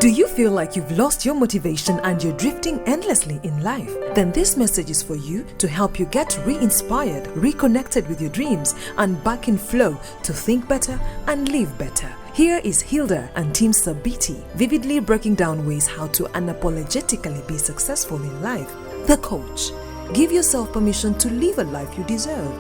Do you feel like you've lost your motivation and you're drifting endlessly in life? Then this message is for you to help you get re-inspired, reconnected with your dreams, and back in flow to think better and live better. Here is Hilda and Team Sabiti vividly breaking down ways how to unapologetically be successful in life. The Coach. Give yourself permission to live a life you deserve.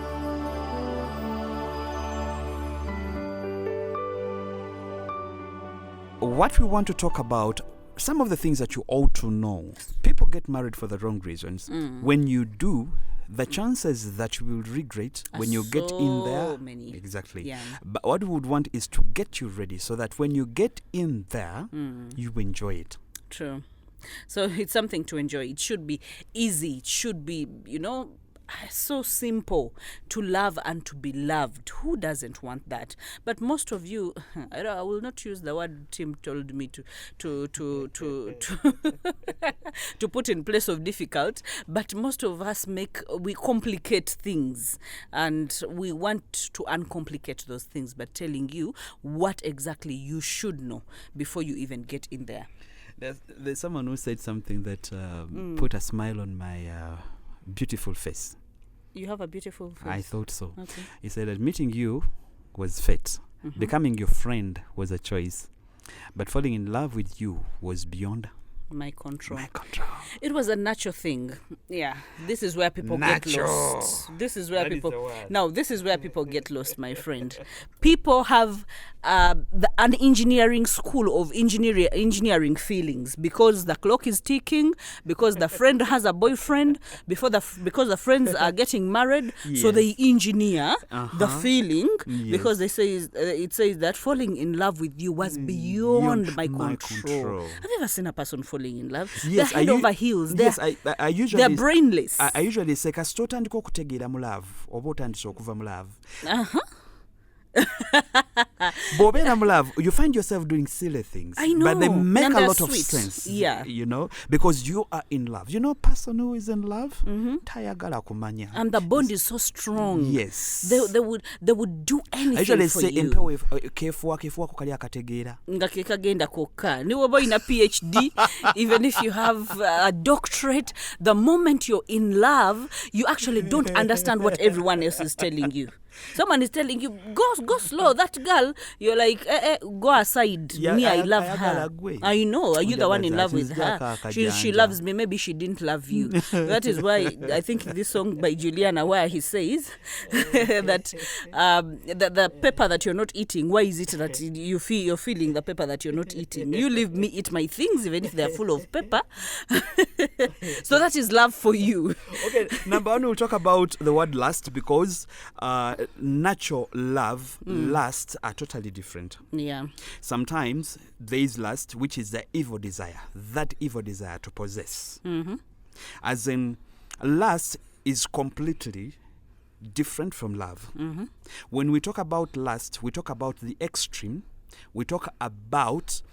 What we want to talk about, some of the things that you ought to know. People get married for the wrong reasons. When you do, the chances that you will regret when you get in there. Many. Exactly. Yeah. But what we would want is to get you ready so that when you get in there, you enjoy it. True. So it's something to enjoy. It should be easy. It should be, so simple to love and to be loved. Who doesn't want that? But most of you, I will not use the word Tim told me to to put in place of difficult, but most of us we complicate things, and we want to uncomplicate those things by telling you what exactly you should know before you even get in there. There's someone who said something that put a smile on my beautiful face. You have a beautiful face. I thought so. Okay. He said that meeting you was fate. Becoming your friend was a choice. But falling in love with you was beyond my control. It was a natural thing. Yeah. This is where people get lost. This is where this is where people get lost, my friend. People have an engineering school of engineering feelings because the clock is ticking, because the friend has a boyfriend, because the friends are getting married. Yes. So they engineer the feeling because it says that falling in love with you was beyond my control. Have you ever seen a person falling in love? Yes, they're head over heels. I usually, they're brainless. I usually say kasita otandika okutegeera mu love oba otandise okuva mu love. Bobera mu love, you find yourself doing silly things. I know. But they make and a lot sweet. Of sense. Yeah. Because you are in love. You know a person who is in love? Tayagala kumanya. And the bond is so strong. Yes. They would do anything I usually for say you. Empewe kefuwa kukali akategeera. Nga kekagenda kokka. Ni woba in a PhD, even if you have a doctorate, the moment you're in love, you actually don't understand what everyone else is telling you. Someone is telling you, go slow. That girl, you're like, go aside. Me, I love her. I know. Are you the one in love with her? She loves me. Maybe she didn't love you. That is why I think this song by Juliana, where he says that the pepper that you're not eating, why is it that you're feeling the pepper that you're not eating? You leave me eat my things, even if they're full of pepper. So that is love for you. Okay, number one, we'll talk about the word lust because natural love, lust are totally different. Yeah. Sometimes there is lust, which is the evil desire, that evil desire to possess. As in, lust is completely different from love. When we talk about lust, we talk about the extreme. We talk about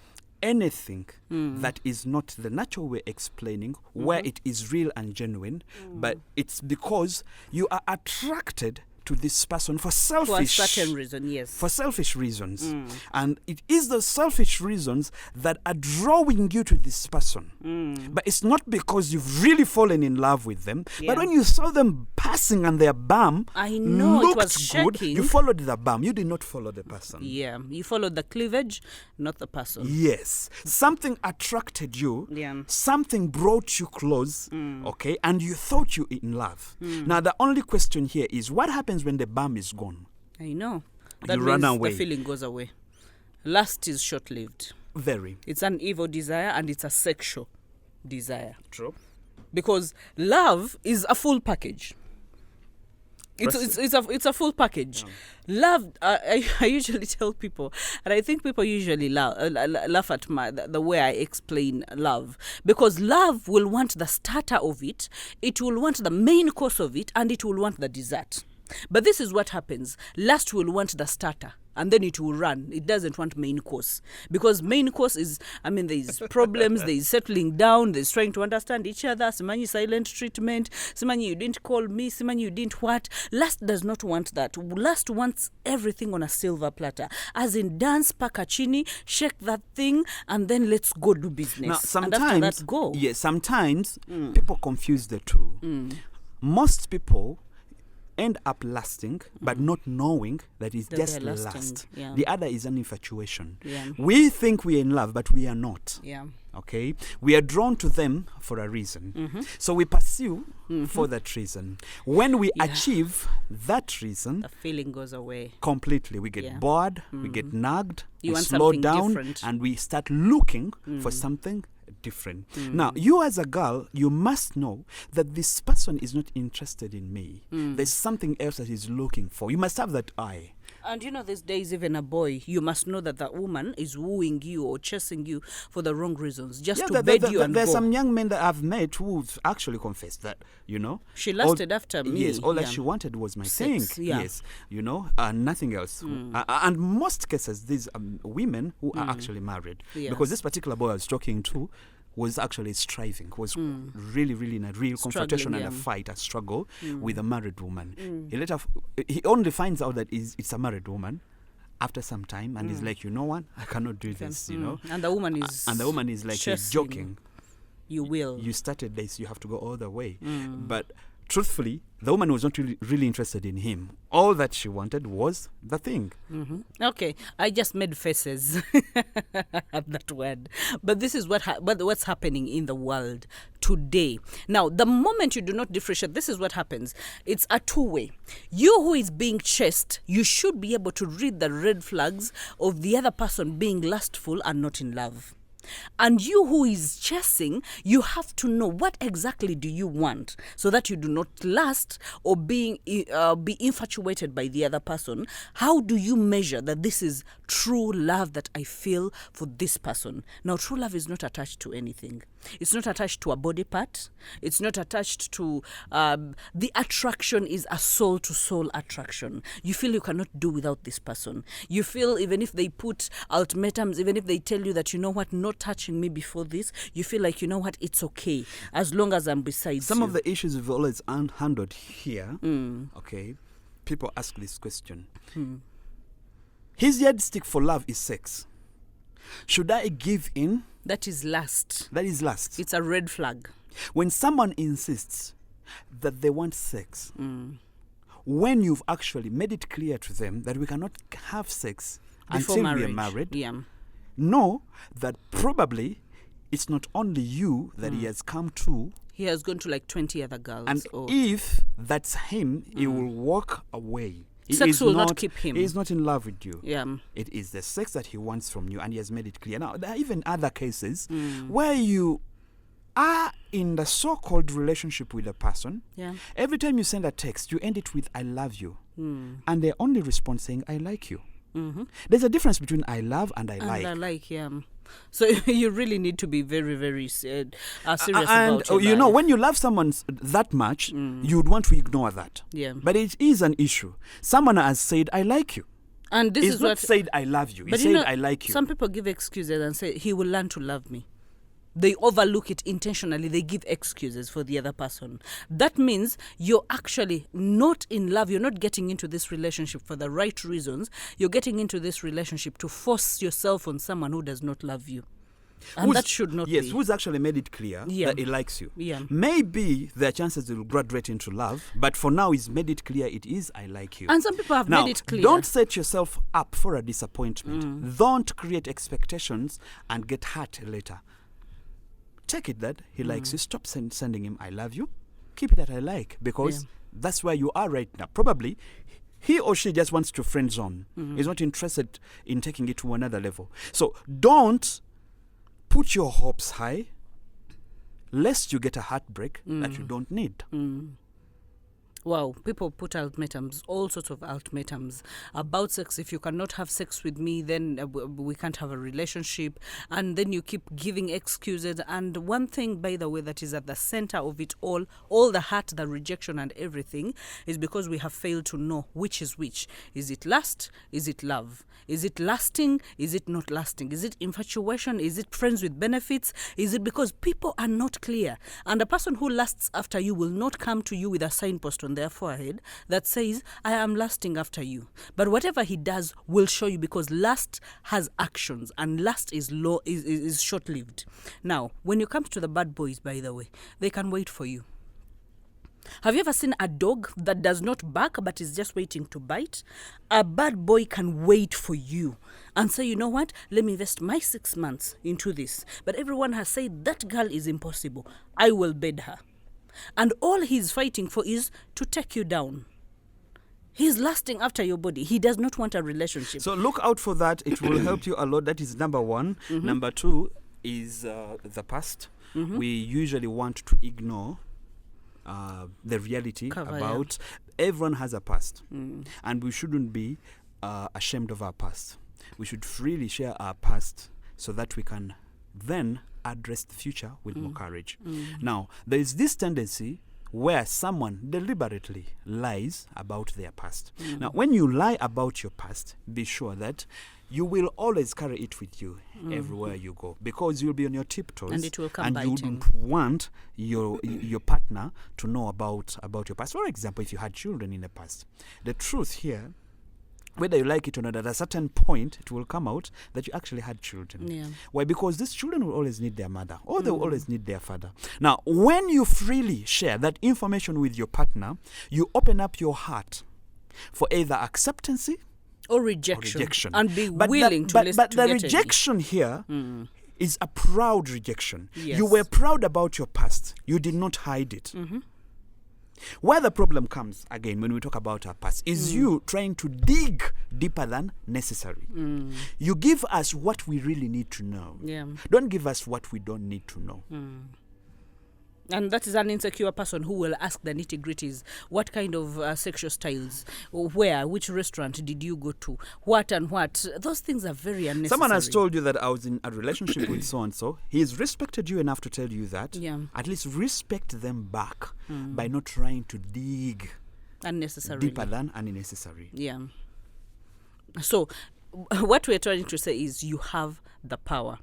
anything that is not the natural way explaining, where it is real and genuine, but it's because you are attracted to this person for a certain reason, yes. For selfish reasons. And it is the selfish reasons that are drawing you to this person. But it's not because you've really fallen in love with them. Yeah. But when you saw them passing and their bum looked it was good, shaking. you followed the bum. You did not follow the person. Yeah, you followed the cleavage, not the person. Yes. Something attracted you. Yeah. Something brought you close, okay? And you thought you were in love. Now, the only question here is, what happens when the bum is gone? I know. That you means run away. The feeling goes away. Lust is short-lived. Very. It's an evil desire and it's a sexual desire. True. Because love is a full package. It's a full package. Yeah. Love, I usually tell people, and I think people usually laugh at the way I explain love, because love will want the starter of it, it will want the main course of it, and it will want the dessert. But this is what happens. Lust will want the starter and then it will run. It doesn't want main course, because main course is, there's problems, there's settling down, there's trying to understand each other. Simanyi silent treatment, Simanyi you didn't call me, Simanyi you didn't what. Lust does not want that. Lust wants everything on a silver platter, as in dance, pakachini, shake that thing, and then let's go do business. Now, sometimes, and after that, go. Yes, sometimes people confuse the two. Most people end up lasting, but not knowing that it's just lust. Yeah. The other is an infatuation. Yeah. We think we're in love, but we are not. Yeah. Okay? We are drawn to them for a reason. So we pursue for that reason. When we achieve that reason, the feeling goes away completely. We get bored, we get nagged, You we want slow something down, different. and we start looking for something different. Now, you as a girl, you must know that this person is not interested in me. There's something else that he's looking for. You must have that eye. And these days, even a boy, you must know that that woman is wooing you or chasing you for the wrong reasons, just to bed you and there's go. some young men that I've met who've actually confessed that, She lusted after me. Yes, all that she wanted was my Sex, thing. yeah. Yes, nothing else. And most cases, these women who are actually married. Yes. Because this particular boy I was talking to was actually striving, was really, really in a real confrontation and a fight, a struggle with a married woman. He only finds out that it's a married woman after some time, and he's like, you know what, I cannot do this, And the woman is like chasing. joking. You will. You started this, you have to go all the way. But truthfully, the woman was not really interested in him. All that she wanted was the thing. Okay, I just made faces at that word. But this is what's happening in the world today. Now, the moment you do not differentiate, this is what happens. It's a two-way. You who is being chased, you should be able to read the red flags of the other person being lustful and not in love. And you who is chasing, you have to know what exactly do you want, so that you do not lust or be infatuated by the other person. How do you measure that this is true love that I feel for this person? Now, true love is not attached to anything. It's not attached to a body part. It's not attached to the attraction is a soul-to-soul attraction. You feel you cannot do without this person. You feel even if they put ultimatums, even if they tell you that, you know what, not touching me before this, you feel like, you know what, it's okay as long as I'm beside Some you. of the issues we've always handled here, okay, people ask this question. His yardstick for love is sex. Should I give in? That is lust. That is lust. It's a red flag. When someone insists that they want sex, when you've actually made it clear to them that we cannot have sex Before until we marriage. are married, Yeah. know that probably it's not only you that he has come to. He has gone to like 20 other girls. And if that's him, he will walk away. Sex will not keep him. He is not in love with you. Yeah. It is the sex that he wants from you, and he has made it clear. Now, there are even other cases where you are in the so-called relationship with a person. Yeah. Every time you send a text, you end it with "I love you," and they only respond saying "I like you." There's a difference between "I love" and "I like." And I like, yeah. So you really need to be very, very serious And about your life. when you love someone that much, you'd want to ignore that. Yeah. But it is an issue. Someone has said, "I like you." And this He's is not what said, "I love you." He But said, you know, "I like you." Some people give excuses and say he will learn to love me. They overlook it intentionally. They give excuses for the other person. That means you're actually not in love. You're not getting into this relationship for the right reasons. You're getting into this relationship to force yourself on someone who does not love you. And that should not be. Yes, who's actually made it clear Yeah. that he likes you. Yeah. Maybe their chances will graduate into love, but for now he's made it clear it is "I like you." And some people have Now, made it clear. don't set yourself up for a disappointment. Don't create expectations and get hurt later. Take it that he likes you. Stop sending him "I love you." Keep it at "I like," because that's where you are right now. Probably he or she just wants to friend zone. Is not interested in taking it to another level. So don't put your hopes high, lest you get a heartbreak that you don't need. Wow, people put ultimatums, all sorts of ultimatums about sex. If you cannot have sex with me, then we can't have a relationship. And then you keep giving excuses. And one thing, by the way, that is at the center of it all the hurt, the rejection and everything, is because we have failed to know which is which. Is it lust? Is it love? Is it lasting? Is it not lasting? Is it infatuation? Is it friends with benefits? Is it because people are not clear? And a person who lusts after you will not come to you with a signpost on their forehead that says, I am lusting after you. But whatever he does will show you, because lust has actions and lust is short-lived. Now, when you come to the bad boys, by the way, they can wait for you. Have you ever seen a dog that does not bark but is just waiting to bite? A bad boy can wait for you and say, you know what, let me invest my 6 months into this. But everyone has said that girl is impossible. I will bed her. And all he's fighting for is to take you down. He's lusting after your body. He does not want a relationship. So look out for that. It will help you a lot. That is number one. Mm-hmm. Number two is the past. Mm-hmm. We usually want to ignore the reality about everyone has a past. And we shouldn't be ashamed of our past. We should freely share our past so that we can then address the future with more courage. Now, there is this tendency where someone deliberately lies about their past. Now, when you lie about your past, be sure that you will always carry it with you everywhere you go, because you'll be on your tiptoes, and it will come and biting. You don't want your partner to know about your past. For example, if you had children in the past, the truth here, whether you like it or not, at a certain point, it will come out that you actually had children. Yeah. Why? Because these children will always need their mother, or they will always need their father. Now, when you freely share that information with your partner, you open up your heart for either acceptance or rejection. And be willing to listen. But the rejection here is a proud rejection. Yes. You were proud about your past. You did not hide it. Mm-hmm. Where the problem comes, again, when we talk about our past, is you trying to dig deeper than necessary. You give us what we really need to know. Yeah. Don't give us what we don't need to know. And that is an insecure person who will ask the nitty-gritties. What kind of sexual styles? Where? Which restaurant did you go to? What and what? Those things are very unnecessary. Someone has told you that I was in a relationship with so-and-so. He's respected you enough to tell you that. Yeah. At least respect them back by not trying to dig unnecessarily. Deeper than unnecessary. Yeah. So what we're trying to say is you have the power.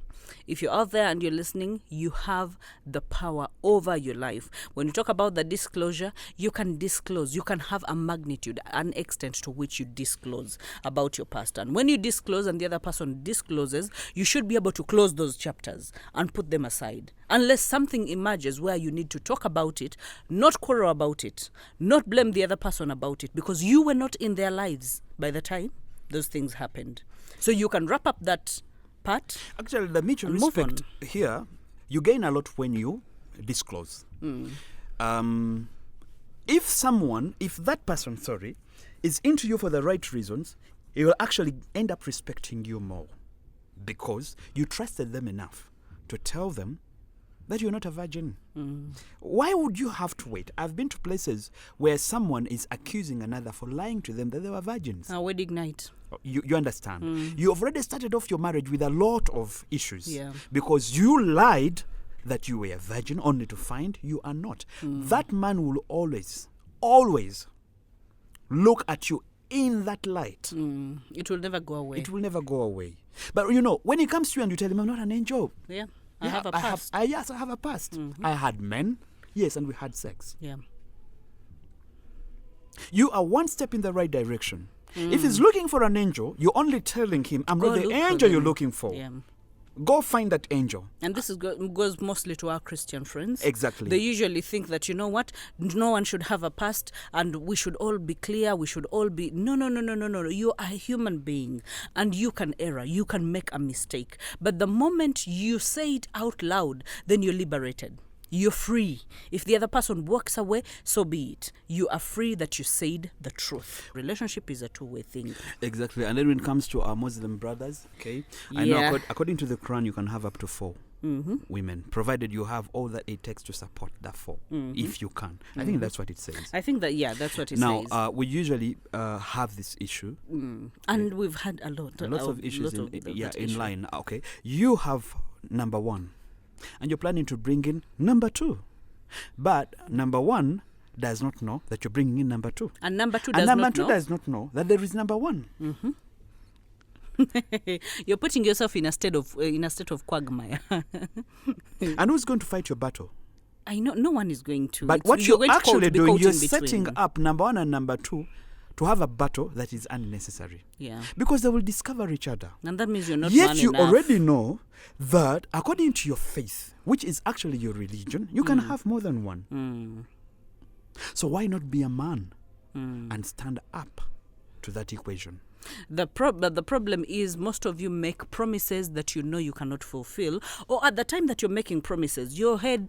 If you're out there and you're listening, you have the power over your life. When you talk about the disclosure, you can disclose. You can have a magnitude, an extent to which you disclose about your past. And when you disclose and the other person discloses, you should be able to close those chapters and put them aside. Unless something emerges where you need to talk about it, not quarrel about it, not blame the other person about it, because you were not in their lives by the time those things happened. So you can wrap up that part. Actually, the mutual respect here, you gain a lot when you disclose. If that person, is into you for the right reasons, he will actually end up respecting you more, because you trusted them enough to tell them that you're not a virgin. Why would you have to wait? I've been to places where someone is accusing another for lying to them that they were virgins. A wedding night. You understand? You have already started off your marriage with a lot of issues. Yeah. Because you lied that you were a virgin only to find you are not. That man will always look at you in that light. It will never go away. It will never go away. But when he comes to you and you tell him, I'm not an angel. Yeah. I have a past. Yes, I have a past. I had men, yes, and we had sex. Yeah. You are one step in the right direction. If he's looking for an angel, you're only telling him, I'm not the angel you're looking for. Yeah. Go find that angel. And this goes mostly to our Christian friends. Exactly. They usually think that, you know what, no one should have a past and we should all be clear, we should all be... No. You are a human being and you can err, you can make a mistake. But the moment you say it out loud, then you're liberated. You're free. If the other person walks away, so be it. You are free that you said the truth. Relationship is a two-way thing. Exactly. And then when it comes to our Muslim brothers, I know according to the Quran, you can have up to 4. women, provided you have all that it takes to support the 4, if you can. I think that's what it says. I think that, that's what it now, says. we usually have this issue. And we've had lots of issues in issue. line. Okay. You have number 1, and you're planning to bring in number 2. But number 1 does not know that you're bringing in number 2. And number 2 does not know that there is number 1. You're putting yourself in a state of quagmire. And who's going to fight your battle? I know no one is going to. But what you're actually doing, you're setting up number 1 and number 2 to have a battle that is unnecessary. Yeah. Because they will discover each other. And that means you're not Yet man you enough. already know that according to your faith, which is actually your religion, you can have more than one. So why not be a man and stand up to that equation? The problem is most of you make promises that you know you cannot fulfill, or at the time that you're making promises, you're head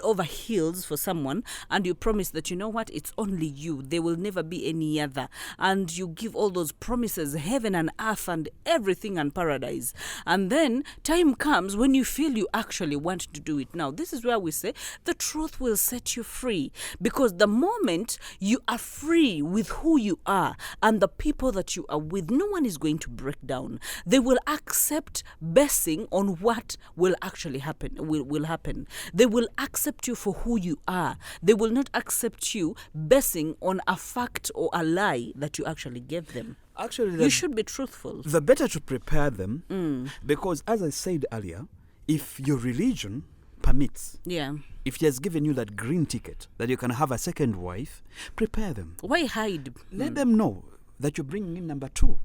over heels for someone, and you promise that, you know what, it's only you, there will never be any other, and you give all those promises, heaven and earth and everything and paradise, and then time comes when you feel you actually want to do it. Now this is where we say the truth will set you free, because the moment you are free with who you are and the people that you are with, no one is going to break down. They will accept basing on what will actually happen. Will happen. They will accept you for who you are. They will not accept you basing on a fact or a lie that you actually gave them. Actually, you should be truthful. The better to prepare them, because as I said earlier, if your religion permits, if he has given you that green ticket that you can have a second wife, prepare them. Why hide? Let them know that you're bringing in number 2,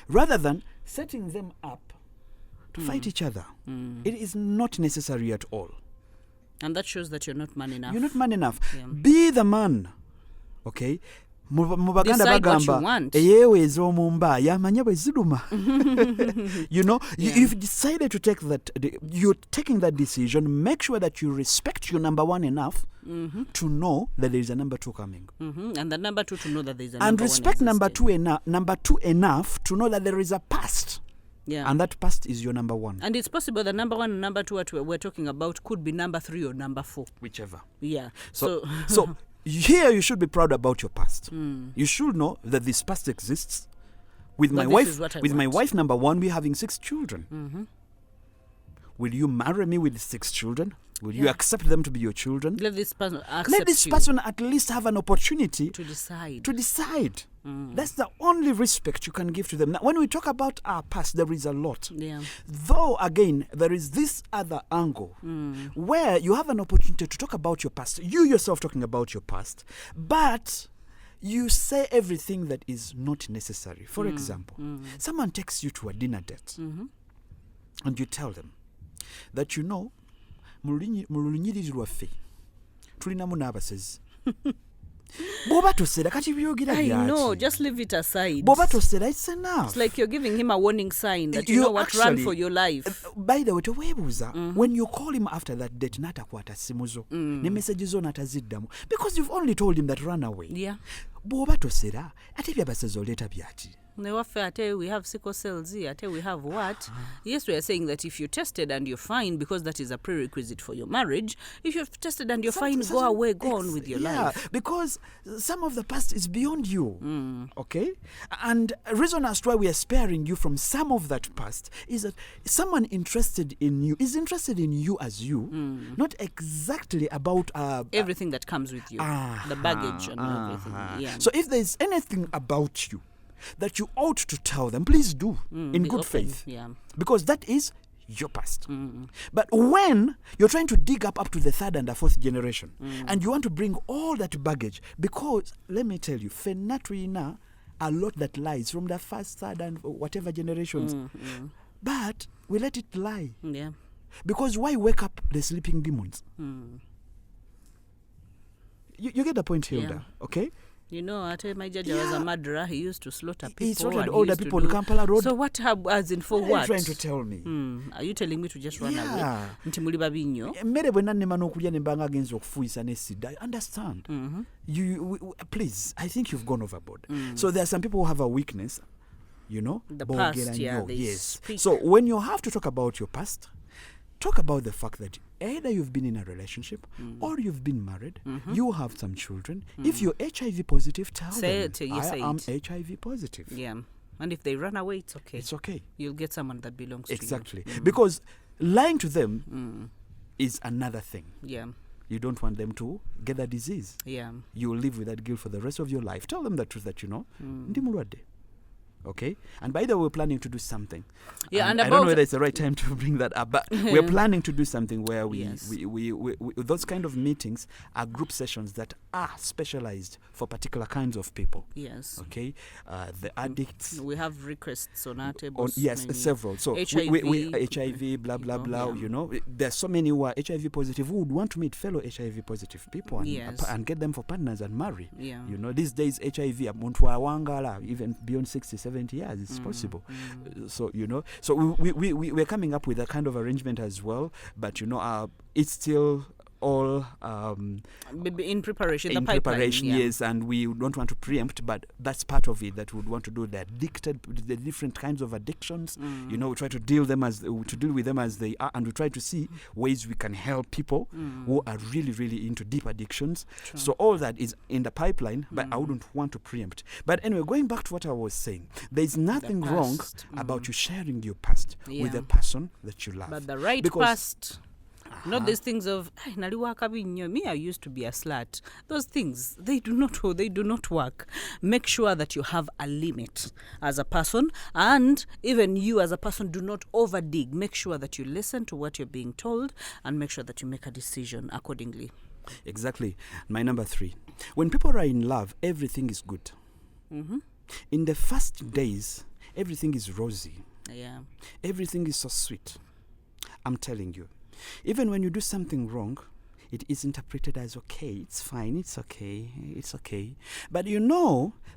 rather than setting them up to fight each other. It is not necessary at all. And that shows that you're not man enough. You're not man enough. Be the man. Okay? Decide what you want. You know, you've decided to take that, you're taking that decision. Make sure that you respect your number 1 enough to know that there is a number 2 coming. And the number 2 to know that there is a number 1. And respect number 2 enough to know that there is a past. Yeah. And that past is your number 1. And it's possible the number 1 and number 2 what we're talking about could be number 3 or number 4. Whichever. Yeah. So here you should be proud about your past. You should know that this past exists. With my wife number 1, we're having 6 children. Will you marry me with 6 children? Will you accept them to be your children? Let this person accept Let this person at least have an opportunity to decide. That's the only respect you can give to them. Now, when we talk about our past, there is a lot. Yeah. Though, again, there is this other angle where you have an opportunity to talk about your past. You yourself talking about your past, but you say everything that is not necessary. For example, someone takes you to a dinner date and you tell them that, you know, mu lunyiriri lwaffe tulinamu n'abasezi. Bw'oba tosera kati byogera byaki. I know, just leave it aside. Bw'oba tosera, it's enough. It's like you're giving him a warning sign that you know what, run for your life. By the way, teweebuuza, when you call him after that date n'atakwata simu zo ne message zo n'ataziddamu, because you've only told him that run away. Yeah. Bw'oba tosera, ate by'abasezi oleeta byaki. We have sickle cells here. We have what? Yes, we are saying that if you're tested and you're fine, because that is a prerequisite for your marriage, if you're tested and you're fine, go away, go on with your life. Because some of the past is beyond you. Okay? And a reason as to why we are sparing you from some of that past is that someone interested in you is interested in you as you, not exactly about everything that comes with you, the baggage and everything. Yeah. So if there's anything about you that you ought to tell them, please do, in good faith. Yeah. Because that is your past. But when you're trying to dig up to the 3rd and the 4th generation, and you want to bring all that baggage, because, let me tell you, fenatuina, a lot that lies from the 1st, 3rd, and whatever generations. But we let it lie. Yeah. Because why wake up the sleeping demons? You get the point, Hilda, okay? You know, my judge was a murderer. He used to slaughter people. He slaughtered older people on Kampala Road. So what, as in for what? What Are you trying to tell me? Are you telling me to just run away? Nti muli babinyo. Mmere bwe nannema n'okulya ne mbanga agenza okufuuyisa n'esida. I understand. Please, I think you've gone overboard. So there are some people who have a weakness The boogera past, yeah, nnyo. they Yes. speak. So when you have to talk about your past, talk about the fact that either you've been in a relationship or you've been married, you have some children. If you're HIV positive, tell Say them, it, you I say am it. HIV positive. Yeah. And if they run away, it's okay. It's okay. You'll get someone that belongs Exactly. to you. Because lying to them is another thing. Yeah. You don't want them to get the disease. Yeah. You will live with that guilt for the rest of your life. Tell them the truth that ndi mulwadde. Okay? And by the way, we're planning to do something. Yeah, and I don't know whether it's the right time to bring that up, but we're planning to do something where we those kind of meetings are group sessions that are specialized for particular kinds of people. Yes. Okay? The addicts. We have requests on our table. Yes, several. So HIV, we HIV, blah, blah, blah, There's so many who are HIV positive who would want to meet fellow HIV positive people and get them for partners and marry. Yeah. These days HIV, muntu awangala, even beyond 60, 70 years, it's possible. So, so we're coming up with a kind of arrangement as well, but, it's still all in preparation, in preparation, yes, and we don't want to preempt, but that's part of it that we would want to do. The different kinds of addictions, we try to deal with them as they are, and we try to see ways we can help people who are really, really into deep addictions. True. So all that is in the pipeline, but I wouldn't want to preempt. But anyway, going back to what I was saying, there's nothing wrong about you sharing your past with a person that you love. But the right past. Not these things of me, I used to be a slut. Those things, they do not work. Make sure that you have a limit as a person, and even you as a person, do not overdig. Make sure that you listen to what you're being told and make sure that you make a decision accordingly. Exactly. My number 3. When people are in love, everything is good. In the first days, everything is rosy. Yeah. Everything is so sweet. I'm telling you. Even when you do something wrong, it is interpreted as okay, it's fine, it's okay. But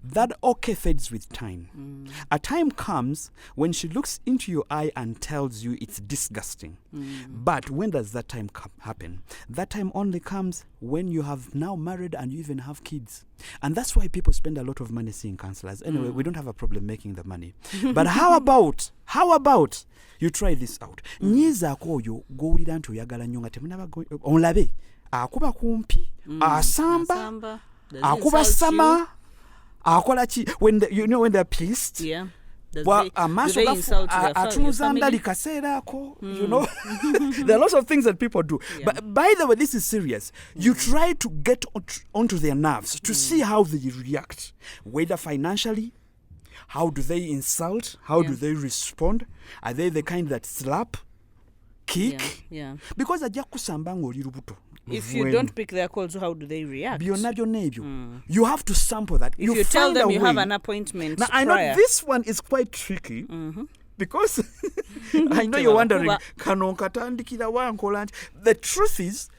that okay fades with time. A time comes when she looks into your eye and tells you it's disgusting. But when does that time happen? That time only comes when you have now married and you even have kids. And that's why people spend a lot of money seeing counselors. Anyway, we don't have a problem making the money. But how about you try this out? Nyiza koyo gowulira nti oyagala nnyo nga temunaba onlabe akuba kumpi asamba akuba sama akola ki when they're pissed. Yeah. Amaaso atunuza ndali kaseera ako, there are lots of things that people do. But by the way, this is serious. You try to get onto their nerves to see how they react, whether financially. How do they insult? How do they respond? Are they the kind that slap, kick? Yeah. Because ajja kusamba ng'oli lubuto. If you don't pick their calls, how do they react? You have to sample that. If you tell them you have an appointment now, I know this one is quite tricky. Because I know you're wondering, the truth is,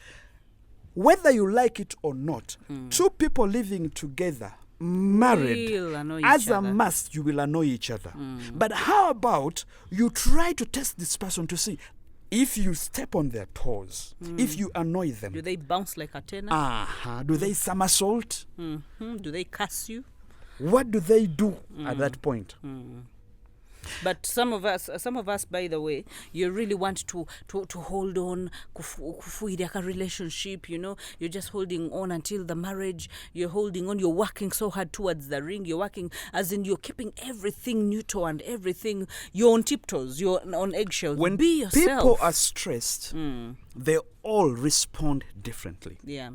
whether you like it or not, two people living together, married, as a must, you will annoy each other. But how about you try to test this person to see if you step on their toes, if you annoy them. Do they bounce like a tenor? Do they somersault? Do they curse you? What do they do at that point? But some of us, by the way, you really want to hold on, kufuida ka relationship, you're just holding on until the marriage. You're holding on. You're working so hard towards the ring. You're working, as in you're keeping everything neutral and everything. You're on tiptoes. You're on eggshells. When be yourself. People are stressed, they all respond differently. Yeah.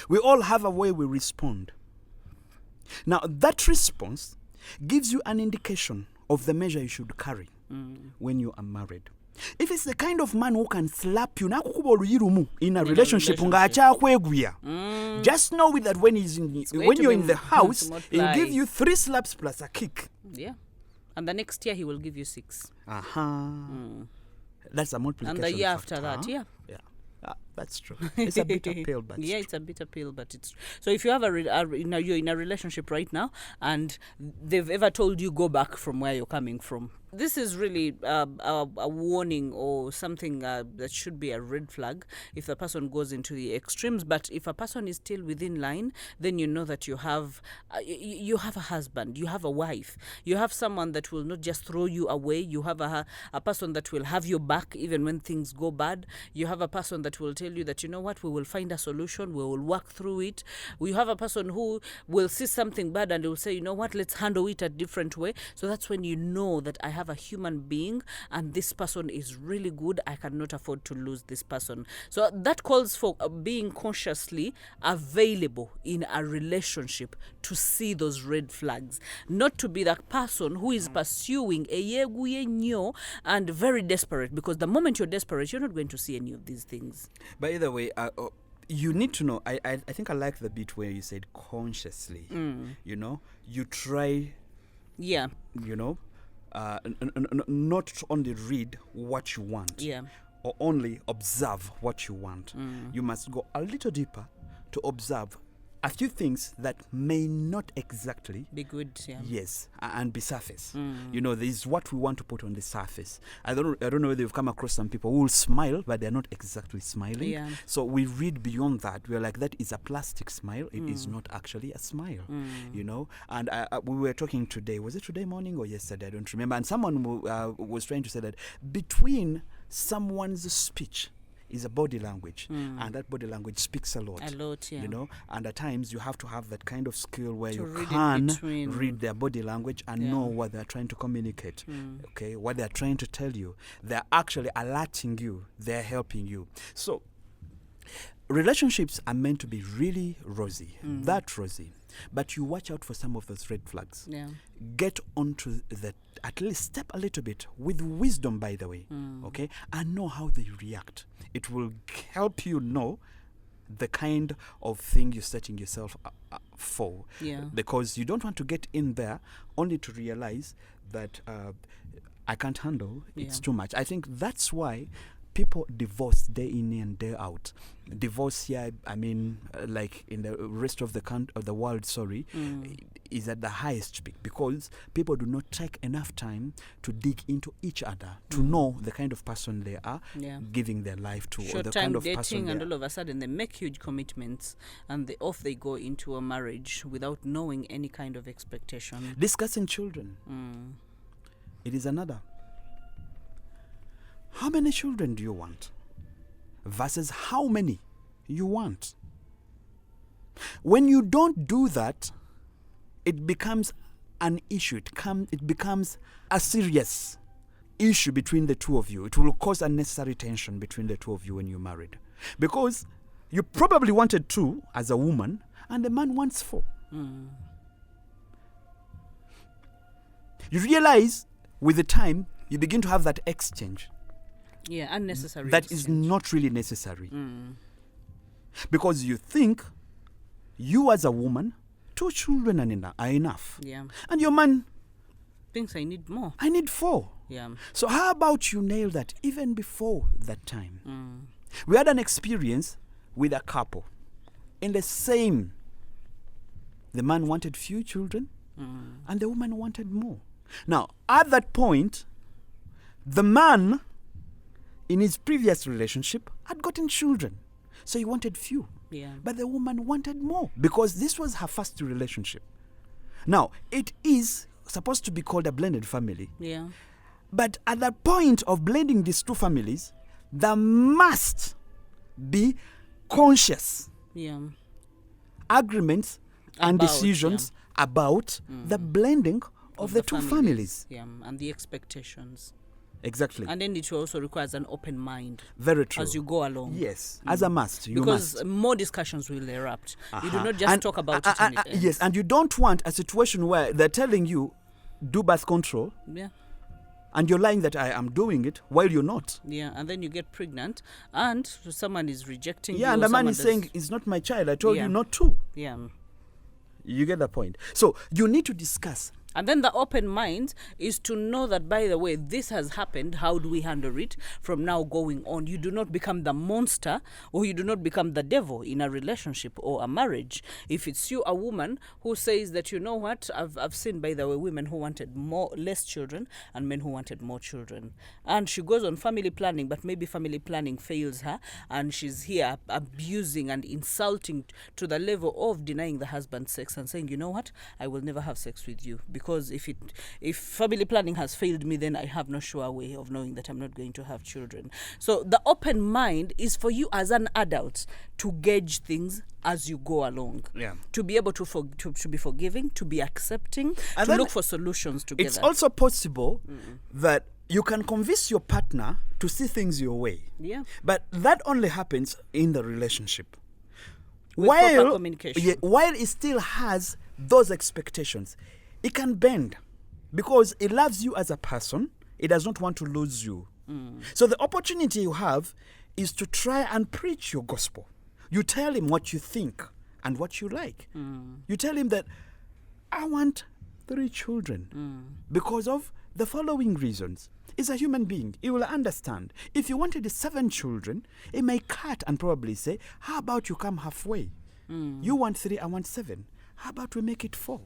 We all have a way we respond. Now, that response gives you an indication of the measure you should carry when you are married. If it's the kind of man who can slap you in a relationship, just know that when you're in the house, he'll give you 3 slaps plus a kick. Yeah. And the next year he will give you 6. That's a multiplication. And the year after that, That's true. It's a bitter pill, but yeah, it's it's a bitter pill, but it's so. If you have you're in a relationship right now, and they've ever told you go back from where you're coming from, this is really a warning or something that should be a red flag if the person goes into the extremes. But if a person is still within line, then you know that you have a husband, you have a wife, you have someone that will not just throw you away. You have a person that will have your back even when things go bad. You have a person that will tell you that, you know what, we will find a solution, we will work through it. We have a person who will see something bad and will say, you know what, let's handle it a different way. So that's when you know that I have a human being and this person is really good. I cannot afford to lose this person. So that calls for being consciously available in a relationship to see those red flags, not to be that person who is pursuing a and very desperate, because the moment you're desperate, you're not going to see any of these things. By either way, you need to know. I think I like the bit where you said consciously. You know, you try. Yeah. You know, not only read what you want. Yeah. Or only observe what you want. You must go a little deeper to observe a few things that may not exactly be good, yes, and be surface. You know, there is what we want to put on the surface. I don't know whether you've come across some people who will smile, but they're not exactly smiling. Yeah. So we read beyond that. We're like, that is a plastic smile. It is not actually a smile. You know, and we were talking today. Was it today morning or yesterday? I don't remember. And someone was trying to say that between someone's speech is a body language, and that body language speaks a lot. Yeah. You know, and at times you have to have that kind of skill where to you can read their body language and know what they're trying to communicate. Okay, what they're trying to tell you. They're actually alerting you. They're helping you. So relationships are meant to be really rosy, that rosy. But you watch out for some of those red flags. Yeah. Get onto that, at least step a little bit with wisdom, by the way, okay? And know how they react. It will help you know the kind of thing you're setting yourself for. Yeah. Because you don't want to get in there only to realize that I can't handle, it's too much. I think that's why people divorce day in and day out. Divorce here, I mean, like in the rest of the world, is at the highest peak because people do not take enough time to dig into each other, to know the kind of person they are giving their life to, or the kind of person and all of a sudden they make huge commitments and off they go into a marriage without knowing any kind of expectation. Discussing children. It is another. How many children do you want? Versus how many you want. When you don't do that, it becomes an issue. It becomes a serious issue between the two of you. It will cause unnecessary tension between the two of you when you're married. Because you probably wanted 2 as a woman, and the man wants 4. You realize with the time, you begin to have that exchange. Yeah, unnecessary. That is not really necessary. Because you think you as a woman, 2 children are enough. Yeah. And your man thinks I need more. I need 4. Yeah. So how about you nail that even before that time? We had an experience with a couple. In the same, the man wanted few children and the woman wanted more. Now, at that point, the man in his previous relationship had gotten children. So he wanted few. Yeah. But the woman wanted more because this was her first relationship. Now, it is supposed to be called a blended family. Yeah. But at the point of blending these 2 families, there must be conscious agreements and decisions about the blending of the 2 families. Yeah, and the expectations. Exactly. And then it also requires an open mind. Very true. As you go along. Yes, as a must. Because more discussions will erupt. You do not just talk about it and it ends. Yes, and you don't want a situation where they're telling you, do birth control. Yeah. And you're lying that I am doing it while you're not. Yeah, and then you get pregnant and someone is rejecting you. Yeah, and the man is saying, it's not my child. I told you not to. Yeah. You get the point. So you need to discuss And then the open mind is to know that, by the way, this has happened. How do we handle it from now going on? You do not become the monster, or you do not become the devil in a relationship or a marriage. If it's you, a woman who says that, you know what, I've seen, by the way, women who wanted less children and men who wanted more children. And she goes on family planning, but maybe family planning fails her, and she's here abusing and insulting to the level of denying the husband sex and saying, you know what, I will never have sex with you, because if family planning has failed me, then I have no sure way of knowing that I'm not going to have children. So the open mind is for you as an adult to gauge things as you go along. Yeah. To be able to be forgiving, to be accepting, And to look for solutions together. It's also possible that you can convince your partner to see things your way. Yeah. But that only happens in the relationship. With proper communication. While it still has those expectations, it can bend because it loves you as a person. It does not want to lose you. So the opportunity you have is to try and preach your gospel. You tell him what you think and what you like. You tell him that I want 3 children because of the following reasons. He's a human being. He will understand. If you wanted 7 children, he may cut and probably say, how about you come halfway? You want 3, I want 7. How about we make it 4?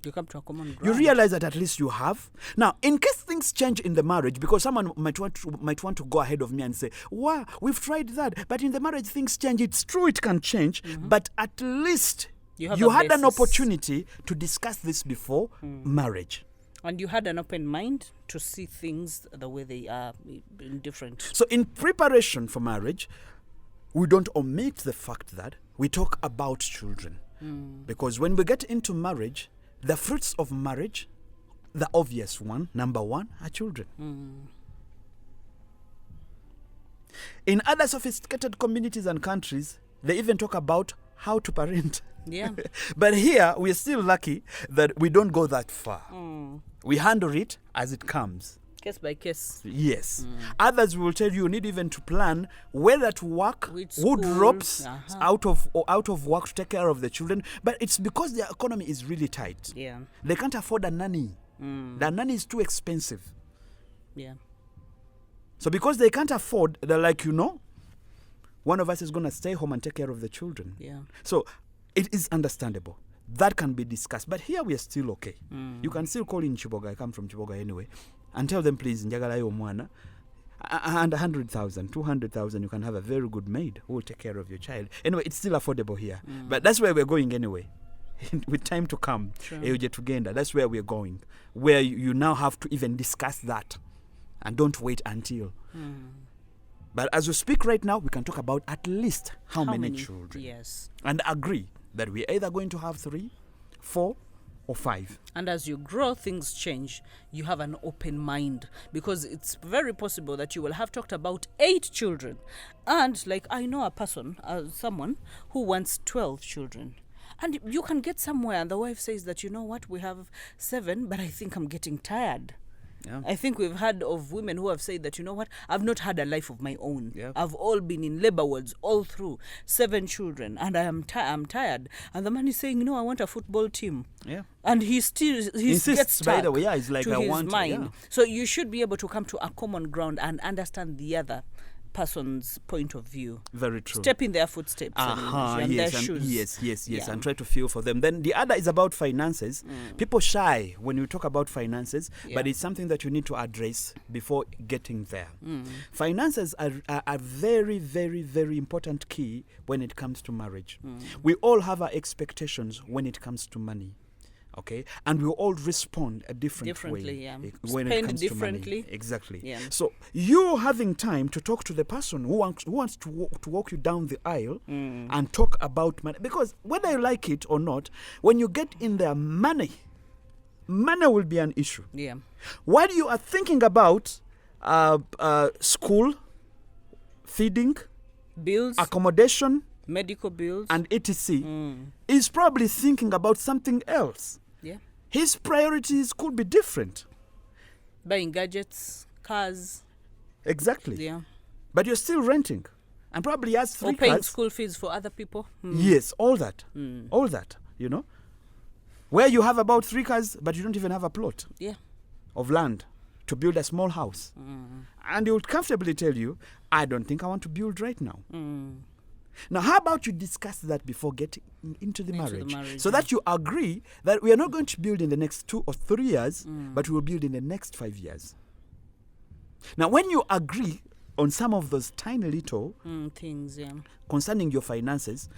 You come to a common ground. You realize that at least you have. Now, in case things change in the marriage, because someone might want to go ahead of me and say, wow, we've tried that, but in the marriage things change. It's true it can change, but at least you had an opportunity to discuss this before marriage. And you had an open mind to see things the way they are in different. So in preparation for marriage, we don't omit the fact that we talk about children. Because when we get into marriage, the fruits of marriage, the obvious one, number 1, are children. In other sophisticated communities and countries, they even talk about how to parent. Yeah. But here, we're still lucky that we don't go that far. We handle it as it comes. Case by case. Yes. Others will tell you need even to plan whether to work, who drops out of work to take care of the children. But it's because their economy is really tight. Yeah. They can't afford a nanny. The nanny is too expensive. Yeah. So because they can't afford, they're like, one of us is going to stay home and take care of the children. Yeah. So it is understandable. That can be discussed. But here we are still okay. You can still call in Chiboga. I come from Chiboga anyway. And tell them, please, njagala yo mwana. And 100,000, 200,000, you can have a very good maid who will take care of your child. Anyway, it's still affordable here. But that's where we're going anyway. With time to come, that's where we're going. Where you now have to even discuss that. And don't wait until. But as we speak right now, we can talk about at least how many children. Yes. And agree that we're either going to have 3, 4, or 5. And as you grow, things change. You have an open mind, because it's very possible that you will have talked about 8 children. And like I know a person, someone who wants 12 children. And you can get somewhere and the wife says that, you know what, we have 7, but I think I'm getting tired. Yeah. I think we've heard of women who have said that, you know what, I've not had a life of my own. Yeah. I've all been in labor wards all through, 7 children, and I'm tired. And the man is saying, I want a football team. Yeah. And he insists, gets stuck by the way. Yeah, it's like to I his want mind. Yeah. So you should be able to come to a common ground and understand the other person's point of view. Very true. Step in their footsteps and their shoes. Yes. Yeah. And try to feel for them. Then the other is about finances. People shy when you talk about finances, but it's something that you need to address before getting there. Finances are very, very, very important key when it comes to marriage. We all have our expectations when it comes to money. Okay, and we all respond a differently way. Yeah. When Spend it comes differently. to money. Exactly. Yeah. So you having time to talk to the person who wants to walk you down the aisle and talk about money, because whether you like it or not, when you get in there, money will be an issue. Yeah. While you are thinking about school, feeding, Bills, accommodation, medical bills, and etc., is probably thinking about something else. yeah, His priorities could be different. buying gadgets, cars, Exactly. yeah, But you're still renting. And probably has 3 or paying cars. school fees for other people. Yes, all that. All that, where you have about 3 cars, but you don't even have a plot Yeah. of land to build a small house. And he would comfortably tell you, I don't think I want to build right now. Now, how about you discuss that before getting into the marriage? So that you agree that we are not going to build in the next 2 or 3 years, but we will build in the next 5 years. Now, when you agree on some of those tiny little things, concerning your finances,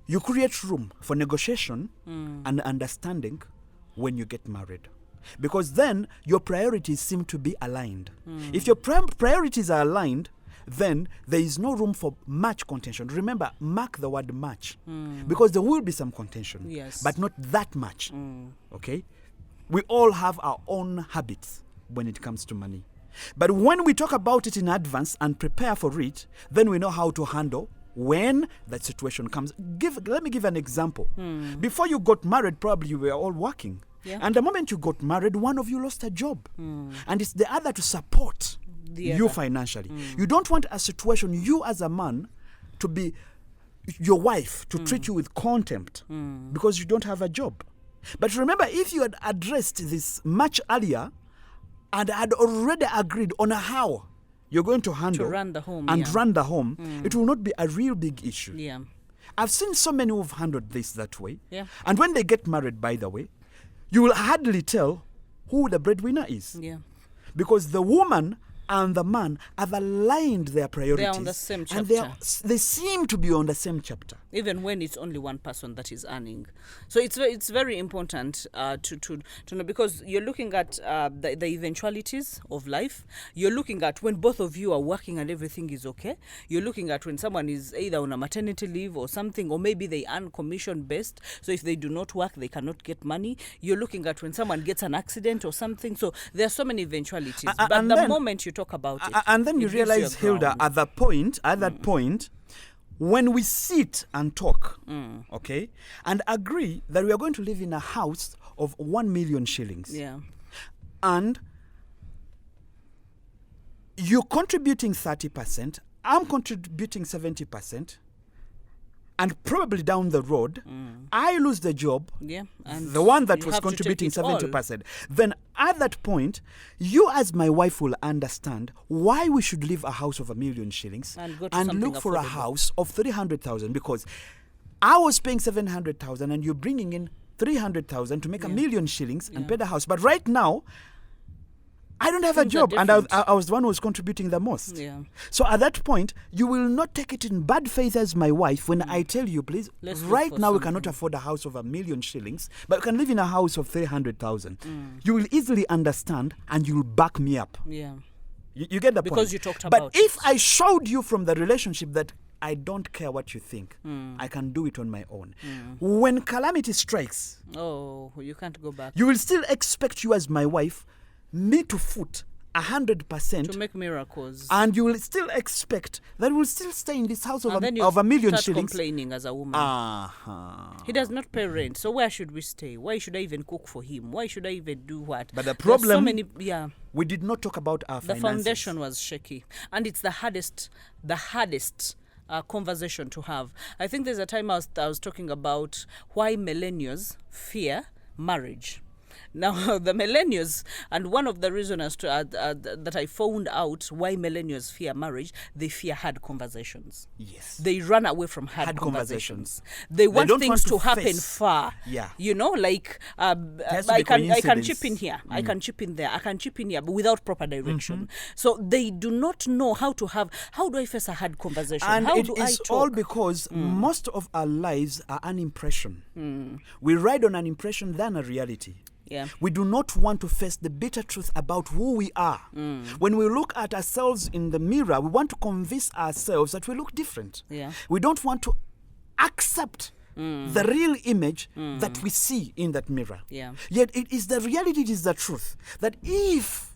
you create room for negotiation and understanding when you get married. Because then your priorities seem to be aligned. If your priorities are aligned, then there is no room for much contention. Remember, mark the word much. Because there will be some contention, Yes. but not that much. Okay? We all have our own habits when it comes to money. But when we talk about it in advance and prepare for it, then we know how to handle when that situation comes. Let me give an example. Before you got married, probably you were all working. Yeah. And the moment you got married, one of you lost a job. And it's the other to support you financially. You don't want a situation, you as a man, to be your wife, to treat you with contempt because you don't have a job. But remember, if you had addressed this much earlier and had already agreed on how you're going to handle run the home, run the home, it will not be a real big issue. Yeah. I've seen so many who've handled this that way. Yeah. And when they get married, by the way, you will hardly tell who the breadwinner is. Yeah. Because the woman and the man have aligned their priorities. They're on the same And chapter. they seem to be on the same chapter. Even when it's only one person that is earning. So it's very important to know, because you're looking at the eventualities of life. You're looking at when both of you are working and everything is okay. You're looking at when someone is either on a maternity leave or something, or maybe they earn commission based. So if they do not work, they cannot get money. You're looking at when someone gets an accident or something. So there are so many eventualities. But the moment you talk about it, and then you it gives realize, a Hilda, ground. at that point, when we sit and talk, okay, and agree that we are going to live in a house of 1 million shillings, Yeah. and you're contributing 30%, I'm contributing 70%, and probably down the road, I lose the job, Yeah. And the one that you was have to take contributing it all. 70%. Then at that point, you as my wife will understand why we should leave a house of 1 million shillings And go to and something look for a affordable. house of 300,000, because I was paying 700,000 and you're bringing in 300,000 to make 1 million shillings and pay the house. But right now, I don't have a Things are job, and different. I was the one who was contributing the most. Yeah. So at that point, you will not take it in bad faith as my wife when I tell you, please, Let's look right for now we cannot something. afford a house of 1 million shillings, but we can live in a house of 300,000. You will easily understand and you'll back me up. Yeah. You get the point? Because you talked But about if it. I showed you from the relationship that I don't care what you think, I can do it on my own. When calamity strikes, Oh, you can't go back. you will still expect you as my wife, me to foot 100%. To make miracles. And you will still expect that we'll still stay in this house of, And then you of 1 million start shillings. complaining as a woman. He does not pay rent, so where should we stay? Why should I even cook for him? Why should I even do what? But the There's so problem- many, we did not talk about our the finances. foundation was shaky, and it's the hardest conversation to have. I think there's a time I was talking about why millennials fear marriage. Now, the millennials, and one of the reasons as to that I found out why millennials fear marriage, they fear hard conversations. Yes. They run away from hard Hard conversations. conversations. They want don't things want to to happen face. far. Yeah. You know, like has to I be can coincidence. chip in here, I can chip in there, I can chip in here, but without proper direction. So they do not know how do I face a hard conversation? And how it do I is talk? all because most of our lives are an impression. We ride on an impression than a reality. Yeah. We do not want to face the bitter truth about who we are. When we look at ourselves in the mirror, we want to convince ourselves that we look different. Yeah. We don't want to accept the real image that we see in that mirror. Yeah. Yet it is the reality, it is the truth, that if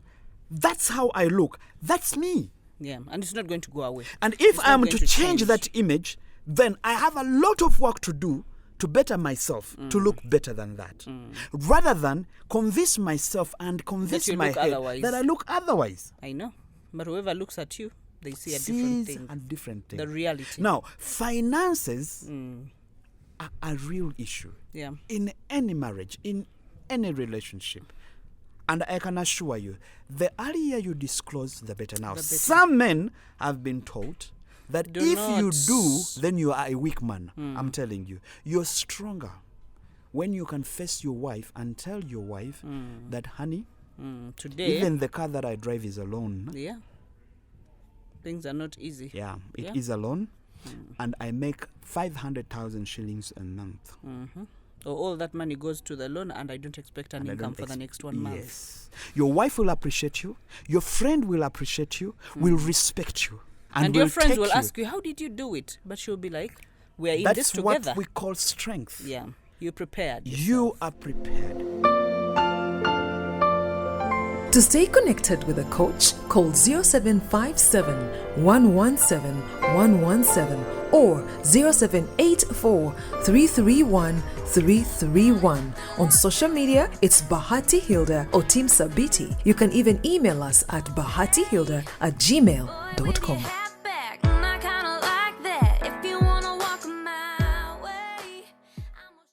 that's how I look, that's me. Yeah, and it's not going to go away. And if It's I am not to going change that image, then I have a lot of work to do to better myself, to look better than that. Rather than convince myself and convince you my look head otherwise. that I look otherwise. I know, but whoever looks at you, they see a different Sees thing. a different thing. The reality. Now, finances a real issue Yeah. in any marriage, in any relationship. And I can assure you, the earlier you disclose, the better. Now, some men have been taught that Do if not. you do, then you are a weak man. I'm telling you. You're stronger when you can face your wife and tell your wife that, honey, Today, even the car that I drive is a loan. yeah, things are not easy. Yeah, it is a loan. And I make 500,000 shillings a month. So all that money goes to the loan, and I don't expect an And I income don't for the next 1 month. Yes. Your wife will appreciate you. Your friend will appreciate you, will respect you. And will your friends take will you. ask you, how did you do it? But she'll be like, we're in That's this together. what we call strength. Yeah, you prepared yourself. You are prepared. To stay connected with a coach, call 0757 117 117 or 0784 331 331. On social media, it's Bahati Hilda or Team Sabiti. You can even email us at bahatihilda@gmail.com.